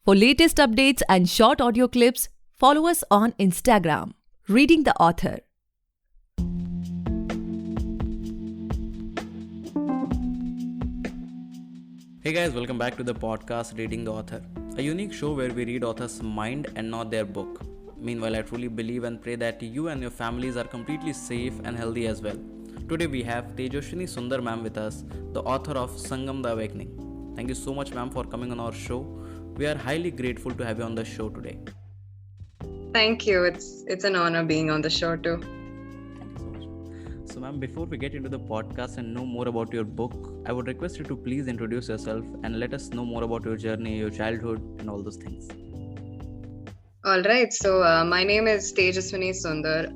For latest updates and short audio clips, follow us on Instagram, Reading the Author. Hey guys, welcome back to the podcast Reading the Author, a unique show where we read authors' mind and not their book. Meanwhile, I truly believe and pray that you and your families are completely safe and healthy as well. Today we have Tejaswini Sundar ma'am with us, the author of Sangam the Awakening. Thank you so much ma'am for coming on our show. We are highly grateful to have you on the show today. Thank you. It's an honor being on the show too. Thank you so much. So ma'am, before we get into the podcast and know more about your book, I would request you to please introduce yourself and let us know more about your journey, your childhood and all those things. All right. So my name is Tejaswini Sundar.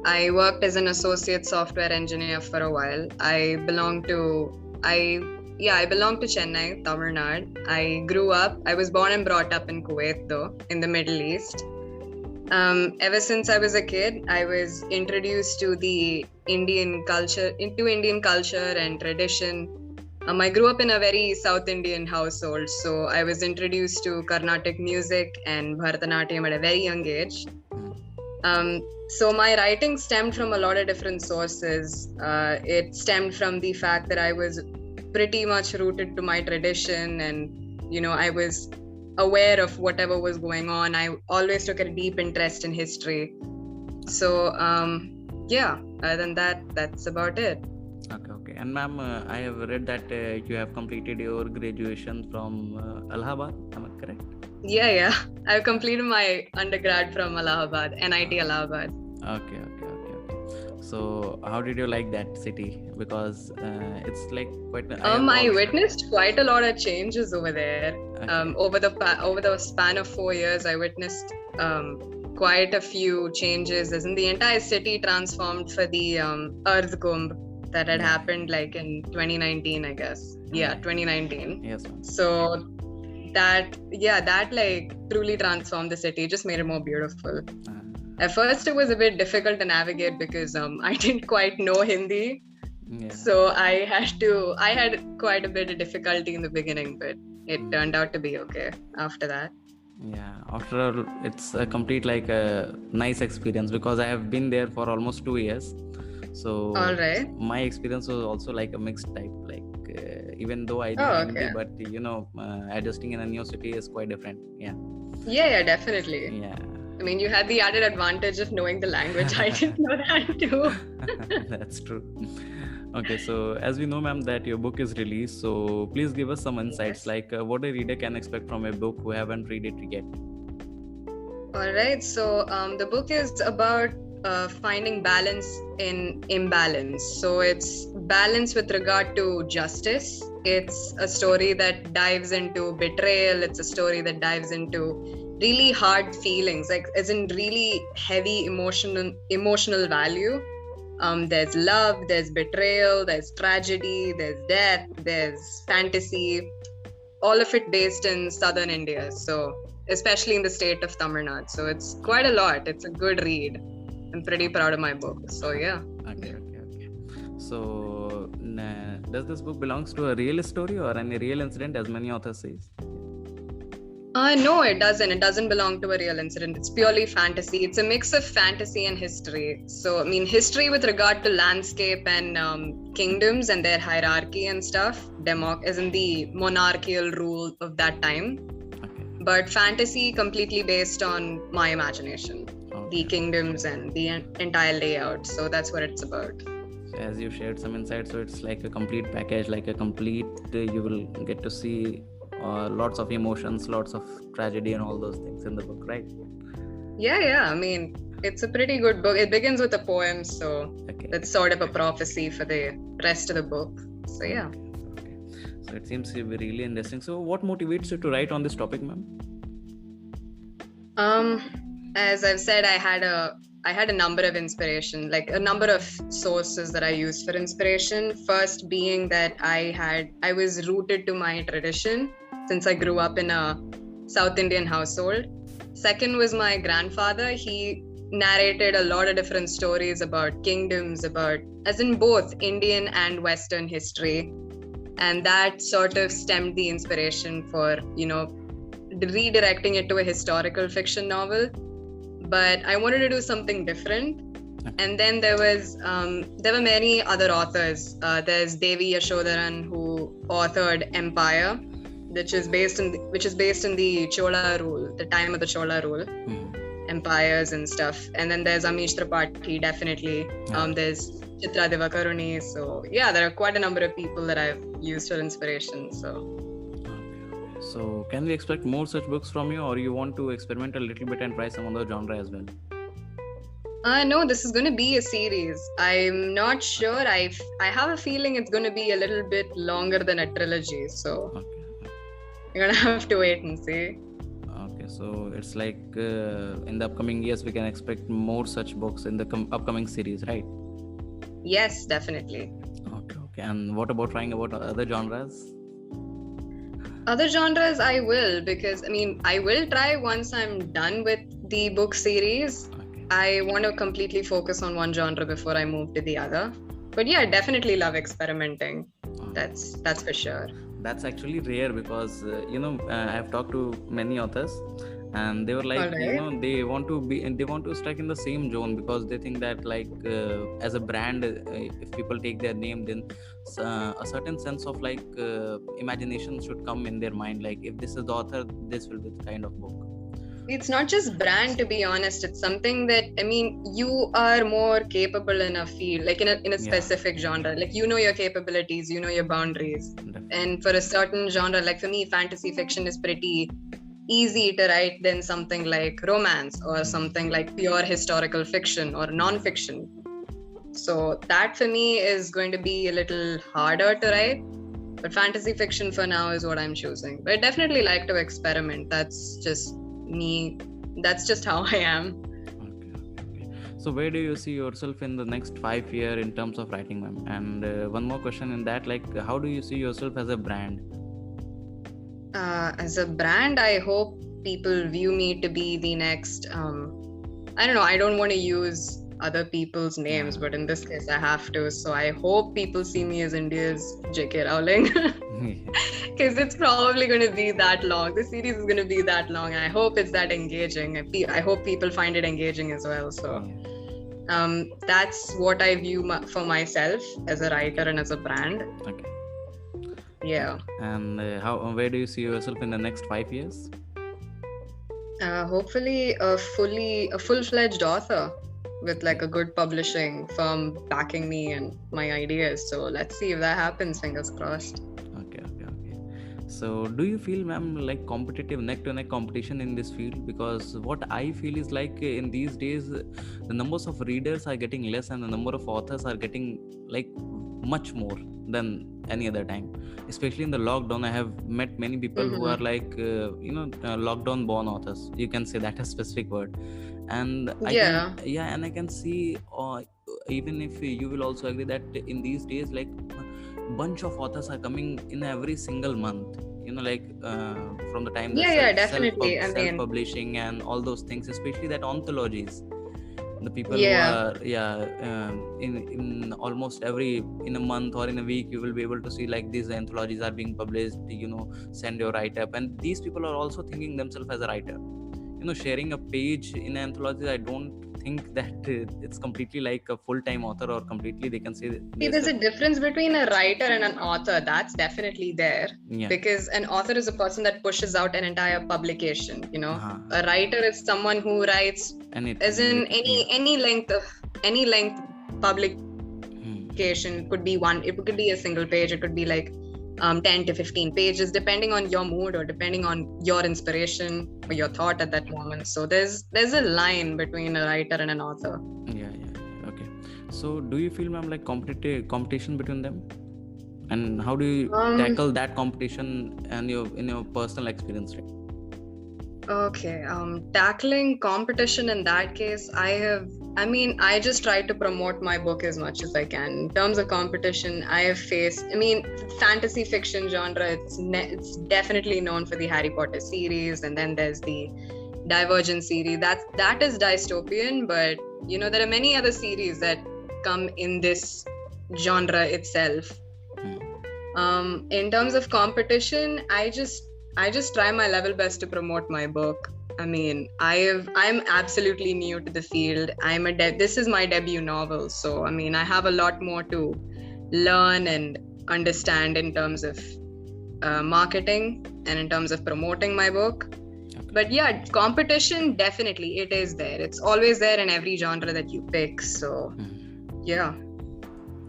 I worked as an associate software engineer for a while. I belong to Chennai, Tamil Nadu. I was born and brought up in Kuwait though, in the Middle East. Ever since I was a kid, I was introduced to Indian culture and tradition. I grew up in a very South Indian household, so I was introduced to Carnatic music and Bharatanatyam at a very young age. So my writing stemmed from a lot of different sources. It stemmed from the fact that I was pretty much rooted to my tradition, and I was aware of whatever was going on. I always took a deep interest in history. So other than that, that's about it. Okay. And ma'am, I have read that you have completed your graduation from Allahabad. Am I correct? Yeah. I've completed my undergrad from Allahabad, NIT Allahabad. Okay. So how did you like that city? Because it's like quite. I witnessed quite a lot of changes over there. Okay. Over the span of 4 years, I witnessed quite a few changes. As in, the entire city transformed for the Earth Kumbh that had happened like in 2019, I guess. Yeah, 2019. Yes, ma'am. So that like truly transformed the city. It just made it more beautiful. At first, it was a bit difficult to navigate because I didn't quite know Hindi. Yeah. So I had quite a bit of difficulty in the beginning, but it turned out to be okay after that. Yeah, after all, it's a complete like a nice experience because I have been there for almost 2 years. So all right. My experience was also like a mixed type, like even though I know Hindi, but adjusting in a new city is quite different. Yeah, definitely. Yeah. I mean, you had the added advantage of knowing the language. I didn't know that too. That's true. Okay, so as we know, ma'am, that your book is released, so please give us some insights, like what a reader can expect from a book who haven't read it yet. All right, so the book is about finding balance in imbalance. So it's balance with regard to justice. It's a story that dives into betrayal. It's a story that dives into really hard feelings, like as in really heavy emotional value. There's love, there's betrayal, there's tragedy, there's death, there's fantasy, all of it based in southern India, so especially in the state of Tamil Nadu. So it's quite a lot. It's a good read. I'm pretty proud of my book. So yeah. Okay. So does this book belongs to a real story or any real incident, as many authors say? No, it doesn't. It doesn't belong to a real incident. It's purely fantasy. It's a mix of fantasy and history. So, I mean, history with regard to landscape and kingdoms and their hierarchy and stuff, as in the monarchical rule of that time. Okay. But fantasy completely based on my imagination, the kingdoms and the entire layout. So that's what it's about. So as you shared some insights, so it's like a complete package, like a complete, you will get to see lots of emotions, lots of tragedy and all those things in the book, right? Yeah. I mean, it's a pretty good book. It begins with a poem, so that's sort of a prophecy for the rest of the book. So yeah. Okay. So it seems to be really interesting. So what motivates you to write on this topic, ma'am? As I've said, I had a number of inspiration, like a number of sources that I used for inspiration. First being that I was rooted to my tradition since I grew up in a South Indian household. Second was my grandfather. He narrated a lot of different stories about kingdoms, as in both Indian and Western history. And that sort of stemmed the inspiration for, redirecting it to a historical fiction novel, but I wanted to do something different. And then there were many other authors. There's Devi Yashodaran, who authored Empire, which is based in the Chola rule, the time of the Chola rule, empires and stuff. And then there's Amish Tripathi, definitely. There's Chitra Divakaruni. So yeah, there are quite a number of people that I've used for inspiration. So can we expect more such books from you, or you want to experiment a little bit and try some other genre as well? No, this is going to be a series. I'm not sure. I have a feeling it's going to be a little bit longer than a trilogy. So you're going to have to wait and see. Okay, so it's like in the upcoming years we can expect more such books in the upcoming series, right? Yes, definitely. Okay. And what about trying about other genres? Other genres I will, because I will try once I'm done with the book series. I want to completely focus on one genre before I move to the other. But yeah, I definitely love experimenting. That's for sure. That's actually rare because I've talked to many authors, and they were like, they want to strike in the same zone, because they think that like as a brand, if people take their name, then a certain sense of like imagination should come in their mind. Like if this is the author, this will be the kind of book. It's not just brand, to be honest. It's something that you are more capable in a field, like in a specific genre. Like your capabilities, your boundaries. Definitely. And for a certain genre, like for me, fantasy fiction is pretty easy to write than something like romance or something like pure historical fiction or non-fiction. So that for me is going to be a little harder to write. But fantasy fiction for now is what I'm choosing. But I definitely like to experiment. That's just me. That's just how I am. Okay. So where do you see yourself in the next 5 years in terms of writing, ma'am? And one more question in that, like how do you see yourself as a brand? As a brand, I hope people view me to be the next I don't know, I don't want to use other people's names, but in this case I have to. So I hope people see me as India's J.K. Rowling. Because it's probably going to be that long. The series is going to be that long. I hope it's that engaging. I hope people find it engaging as well. So that's what I view for myself as a writer and as a brand. Okay. Yeah. And where do you see yourself in the next 5 years? Hopefully a full-fledged author with like a good publishing firm backing me and my ideas. So let's see if that happens. Fingers crossed. Okay. So do you feel, ma'am, like competitive neck-to-neck competition in this field? Because what I feel is like in these days, the numbers of readers are getting less and the number of authors are getting like much more than any other time. Especially in the lockdown, I have met many people who are like, lockdown born authors. You can say that a specific word. And I can see, even if you will also agree that in these days, like bunch of authors are coming in every single month, from the time definitely. self-publishing and all those things, especially that anthologies, the people who are in almost in a month or in a week you will be able to see like these anthologies are being published, send your write-up. And these people are also thinking themselves as a writer, sharing a page in anthologies. I don't think that it's completely like a full-time author, or completely they can say there's a difference between a writer and an author. That's definitely there, because an author is a person that pushes out an entire publication. A writer is someone who writes any length publication. It could be a single page, it could be like 10 to 15 pages, depending on your mood or depending on your inspiration or your thought at that moment. So there's a line between a writer and an author. Okay. So do you feel, ma'am, like competition between them? And how do you tackle that competition and in your personal experience? Right? Okay, tackling competition in that case, I just try to promote my book as much as I can. In terms of competition, I have faced, fantasy fiction genre, it's definitely known for the Harry Potter series, and then there's the Divergent series. That is dystopian, but there are many other series that come in this genre itself. In terms of competition, I just try my level best to promote my book. I mean, I'm absolutely new to the field. This is my debut novel, so I mean, I have a lot more to learn and understand in terms of marketing and in terms of promoting my book. But yeah, competition, definitely it is there. It's always there in every genre that you pick. So yeah.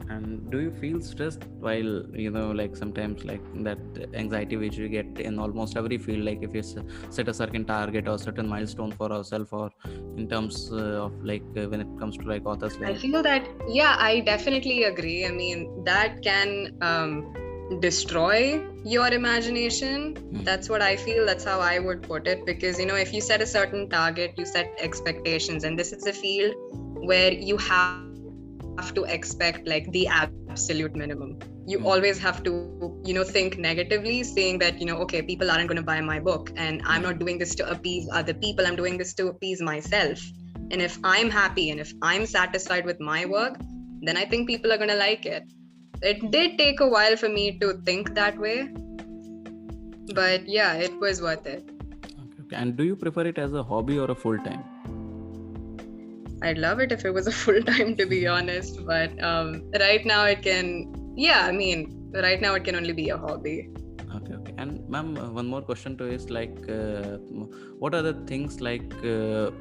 And do you feel stressed while, like sometimes like that anxiety which we get in almost every field, like if you set a certain target or certain milestone for ourselves, or in terms of like when it comes to like authors, I like feel that, yeah, I definitely agree. I mean, that can destroy your imagination. That's what I feel. That's how I would put it. Because, if you set a certain target, you set expectations, and this is a field where you have to expect like the absolute minimum. You always have to, think negatively, saying that, okay, people aren't going to buy my book, and I'm not doing this to appease other people. I'm doing this to appease myself. And if I'm happy and if I'm satisfied with my work, then I think people are going to like it. It did take a while for me to think that way, but yeah, it was worth it. Okay. And do you prefer it as a hobby or a full-time? I'd love it if it was a full-time, to be honest, but right now it can, right now it can only be a hobby. Okay. And ma'am, one more question to is like, what are the things like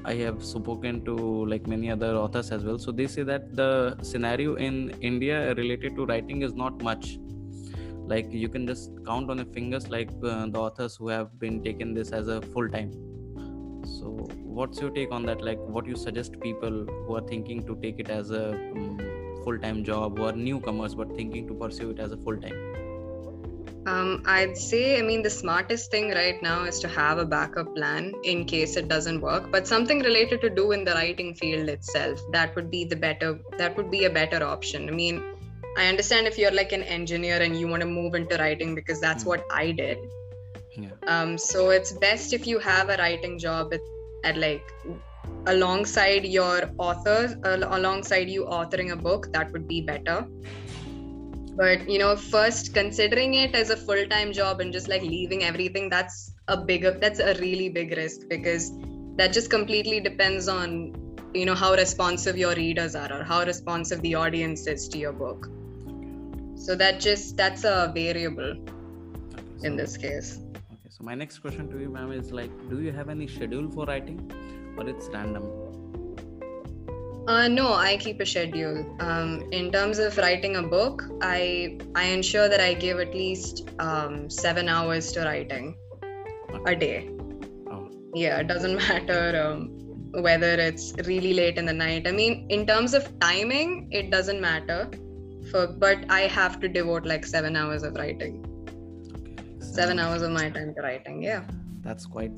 I have spoken to like many other authors as well. So they say that the scenario in India related to writing is not much. Like you can just count on your fingers like the authors who have been taken this as a full time. So what's your take on that? Like what you suggest people who are thinking to take it as a full-time job, who are newcomers but thinking to pursue it as a full-time? I'd say, the smartest thing right now is to have a backup plan in case it doesn't work, but something related to do in the writing field itself. That would be a better option. I understand if you're like an engineer and you want to move into writing, because that's what I did. Yeah. So it's best if you have a writing job at like alongside your authors, alongside you authoring a book. That would be better. But first considering it as a full-time job and just like leaving everything, that's a really big risk, because that just completely depends on how responsive your readers are or how responsive the audience is to your book. So that's a variable in this case. Okay, so my next question to you, ma'am, is like, do you have any schedule for writing, or it's random? No, I keep a schedule. In terms of writing a book, I ensure that I give at least 7 hours to writing a day. Oh. Yeah, it doesn't matter whether it's really late in the night. In terms of timing, it doesn't matter. But I have to devote like 7 hours of writing. Okay. 7 hours of my time to writing. Yeah. That's quite,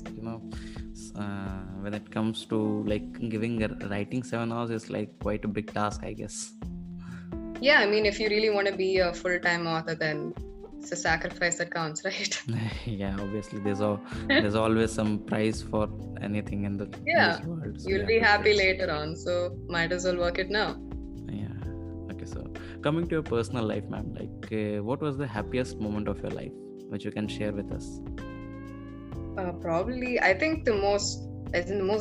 when it comes to like giving writing 7 hours is like quite a big task, I guess. Yeah, if you really want to be a full-time author, then it's a sacrifice that counts, right? Yeah, obviously there's always some price for anything in this world. So you'll be happy later on, so might as well work it now. Yeah. Okay, so coming to your personal life, ma'am, like what was the happiest moment of your life which you can share with us? Probably, I think the most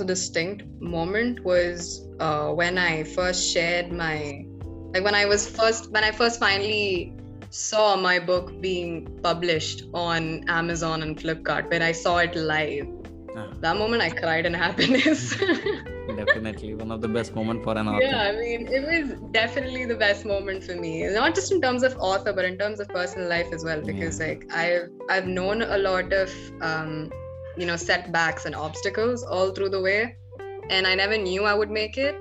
distinct moment was when I first shared when I first finally saw my book being published on Amazon and Flipkart, when I saw it live. That moment I cried in happiness. Definitely one of the best moments for an author. Yeah, it was definitely the best moment for me, not just in terms of author, but in terms of personal life as well, because like I've known a lot of setbacks and obstacles all through the way, and I never knew I would make it.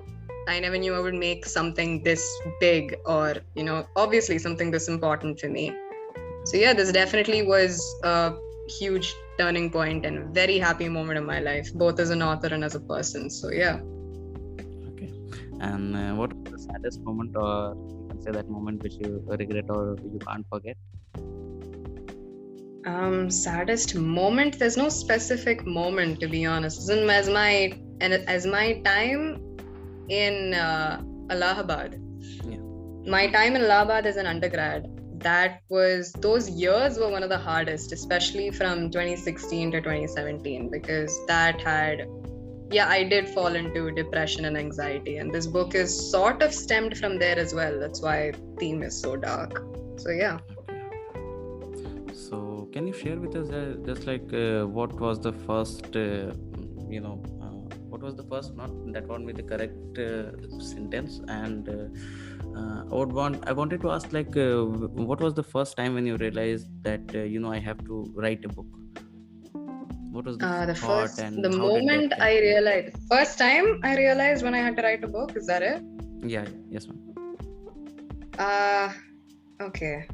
I never knew I would make something this big, or obviously something this important for me. So yeah, this definitely was a huge turning point and very happy moment in my life, both as an author and as a person. So yeah. Okay. And what was the saddest moment, or you can say that moment which you regret or you can't forget? Saddest moment, there's no specific moment, to be honest. As my time in Allahabad. Yeah. My time in Allahabad as an undergrad, those years were one of the hardest, especially from 2016 to 2017, because I did fall into depression and anxiety, and this book is sort of stemmed from there as well. That's why theme is so dark. So yeah. So can you share with us just like what was the first what was the first, not that one with the correct sentence, and I wanted to ask, like what was the first time when you realized that I have to write a book? What was the thought, and the moment I realized, first time I realized when I had to write a book, is that it? Yeah, yes ma'am. Okay.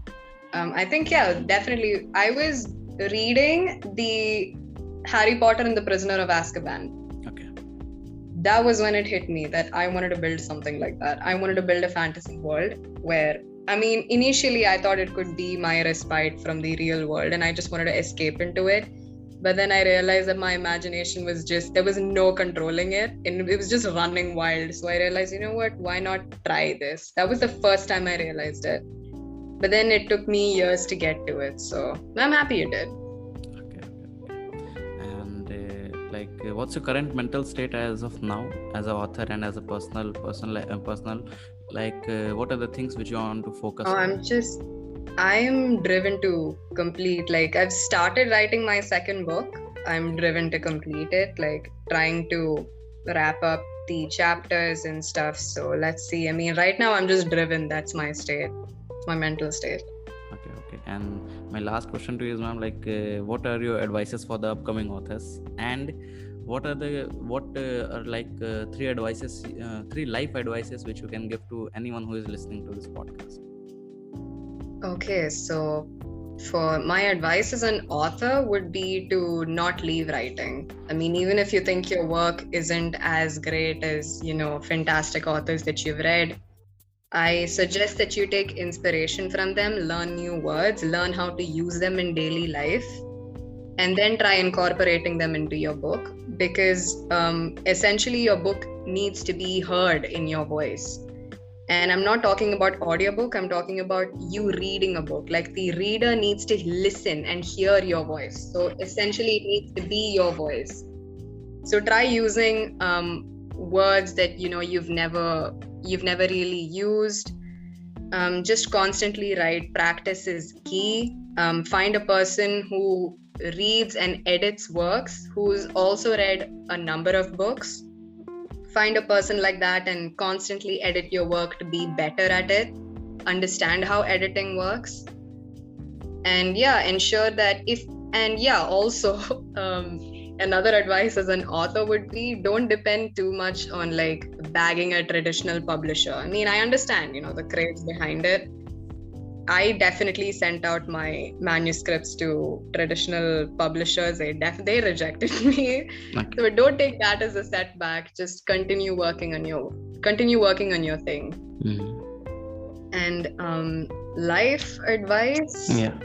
I think, definitely. I was reading the Harry Potter and the Prisoner of Azkaban. Okay. That was when it hit me that I wanted to build something like that. I wanted to build a fantasy world where, initially I thought it could be my respite from the real world and I just wanted to escape into it. But then I realized that my imagination was there was no controlling it, and it was just running wild. So I realized, you know what, why not try this? That was the first time I realized it. But then it took me years to get to it. So I'm happy you did. Okay. And what's your current mental state as of now, as an author and as a personal, what are the things which you want to focus on? I'm driven to complete, I've started writing my second book. I'm driven to complete it, trying to wrap up the chapters and stuff. So let's see. Right now I'm just driven. That's my state. It's my mental state. Okay. And my last question to you is, ma'am, what are your advices for the upcoming authors? And what are three life advices which you can give to anyone who is listening to this podcast? Okay, so for my advice as an author would be to not leave writing. Even if you think your work isn't as great as, fantastic authors that you've read, I suggest that you take inspiration from them, learn new words, learn how to use them in daily life, and then try incorporating them into your book, because essentially your book needs to be heard in your voice. And I'm not talking about audiobook, I'm talking about you reading a book. The reader needs to listen and hear your voice. So essentially it needs to be your voice. So try using words that you've never really used. Just constantly write. Practice is key. Find a person who reads and edits works, who's also read a number of books. Find a person like that and constantly edit your work to be better at it. Understand how editing works. And ensure that also another advice as an author would be, don't depend too much on bagging a traditional publisher. I understand, the craze behind it. I definitely sent out my manuscripts to traditional publishers. They rejected me. Okay. So don't take that as a setback. Just continue working on your thing. Mm-hmm. And life advice. Yeah,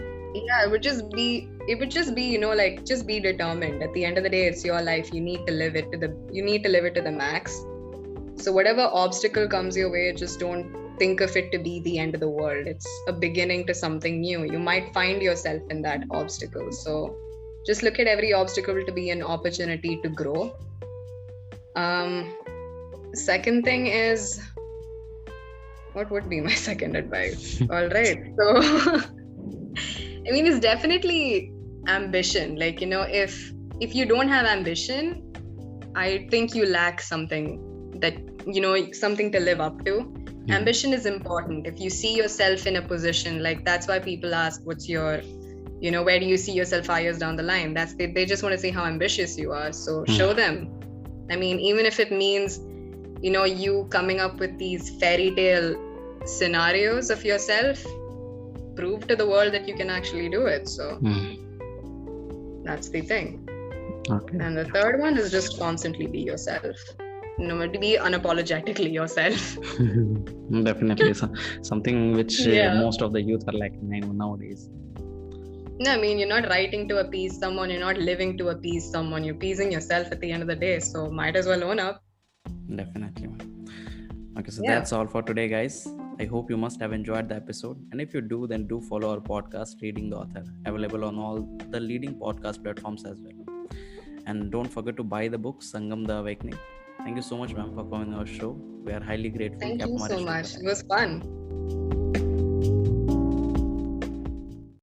it would just be just be determined. At the end of the day, it's your life. You need to live it to the max. So whatever obstacle comes your way, just don't think of it to be the end of the world. It's a beginning to something new. You might find yourself in that obstacle. So just look at every obstacle to be an opportunity to grow. Second thing is, what would be my second advice? All right. So, it's definitely ambition. If you don't have ambition, I think you lack something that, something to live up to. Mm-hmm. Ambition is important. If you see yourself in a position, that's why people ask, what's your, where do you see yourself 5 years down the line? They just want to see how ambitious you are. So show them. Even if it means, you coming up with these fairy tale scenarios of yourself, prove to the world that you can actually do it. So that's the thing. Okay. And the third one is just constantly be yourself. Be unapologetically yourself. Definitely. Something which most of the youth are lacking nowadays. No, you're not writing to appease someone, you're not living to appease someone, you're pleasing yourself at the end of the day, so might as well own up. Definitely. Okay, so that's all for today, guys. I hope you must have enjoyed the episode, and if you do, then do follow our podcast, Reading the Author, available on all the leading podcast platforms as well. And don't forget to buy the book Sangam the Awakening. Thank you so much, ma'am, for coming on our show. We are highly grateful. Thank क्या you आप हमारे so show पे much. It आए. was fun.